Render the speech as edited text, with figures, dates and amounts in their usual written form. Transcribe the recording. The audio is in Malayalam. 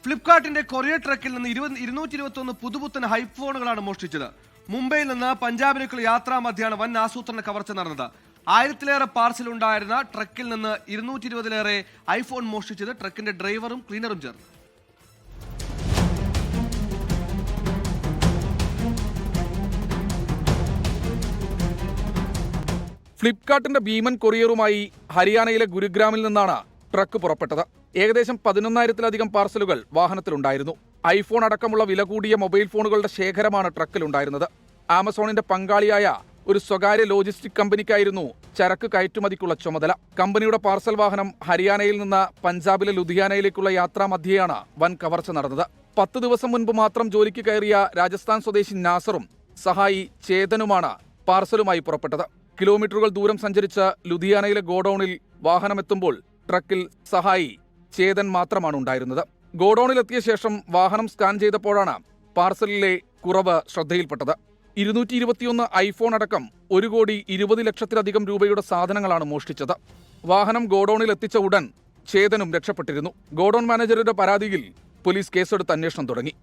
ഫ്ലിപ്കാർട്ടിന്റെ കൊറിയർ ട്രക്കിൽ നിന്ന് 221 പുതുപുത്തൻ ഐഫോണുകളാണ് മോഷ്ടിച്ചത്. മുംബൈയിൽ നിന്ന് പഞ്ചാബിലേക്കുള്ള യാത്രാമധ്യയാണ് വൻ ആസൂത്രണ കവർച്ച നടന്നത്. 1000-ലേറെ പാർസൽ ഉണ്ടായിരുന്ന ട്രക്കിൽ നിന്ന് 220-ലേറെ ഐഫോൺ മോഷ്ടിച്ചത് ട്രക്കിന്റെ ഡ്രൈവറും ക്ലീനറും ചേർന്നു. ഫ്ലിപ്കാർട്ടിന്റെ ഭീമൻ കൊറിയറുമായി ഹരിയാനയിലെ ഗുരുഗ്രാമിൽ നിന്നാണ് ട്രക്ക് പുറപ്പെട്ടത്. ഏകദേശം 11,000-ലധികം പാർസലുകൾ വാഹനത്തിലുണ്ടായിരുന്നു. ഐഫോൺ അടക്കമുള്ള വില കൂടിയ മൊബൈൽ ഫോണുകളുടെ ശേഖരമാണ് ട്രക്കിലുണ്ടായിരുന്നത്. ആമസോണിന്റെ പങ്കാളിയായ ഒരു സ്വകാര്യ ലോജിസ്റ്റിക് കമ്പനിക്കായിരുന്നു ചരക്ക് കയറ്റുമതിക്കുള്ള ചുമതല. കമ്പനിയുടെ പാർസൽ വാഹനം ഹരിയാനയിൽ നിന്ന് പഞ്ചാബിലെ ലുധിയാനയിലേക്കുള്ള യാത്രാമധ്യേയാണ് വൻ കവർച്ച നടന്നത്. 10 ദിവസം മുൻപ് മാത്രം ജോലിക്ക് കയറിയ രാജസ്ഥാൻ സ്വദേശി നാസറും സഹായി ചേതനുമാണ് പാർസലുമായി പുറപ്പെട്ടത്. കിലോമീറ്ററുകൾ ദൂരം സഞ്ചരിച്ച് ലുധിയാനയിലെ ഗോഡൌണിൽ വാഹനമെത്തുമ്പോൾ ട്രക്കിൽ സഹായി ചേതൻ മാത്രമാണ് ഉണ്ടായിരുന്നത്. ഗോഡൌണിലെത്തിയ ശേഷം വാഹനം സ്കാൻ ചെയ്തപ്പോഴാണ് പാർസലിലെ കുറവ് ശ്രദ്ധയിൽപ്പെട്ടത്. 221 ഐഫോൺ അടക്കം 1,20,00,000-ലധികം രൂപയുടെ സാധനങ്ങളാണ് മോഷ്ടിച്ചത്. വാഹനം ഗോഡൌണിൽ എത്തിച്ച ഉടൻ ചേതനും രക്ഷപ്പെട്ടിരുന്നു. ഗോഡൌൺ മാനേജറുടെ പരാതിയിൽ പോലീസ് കേസെടുത്ത് അന്വേഷണം തുടങ്ങി.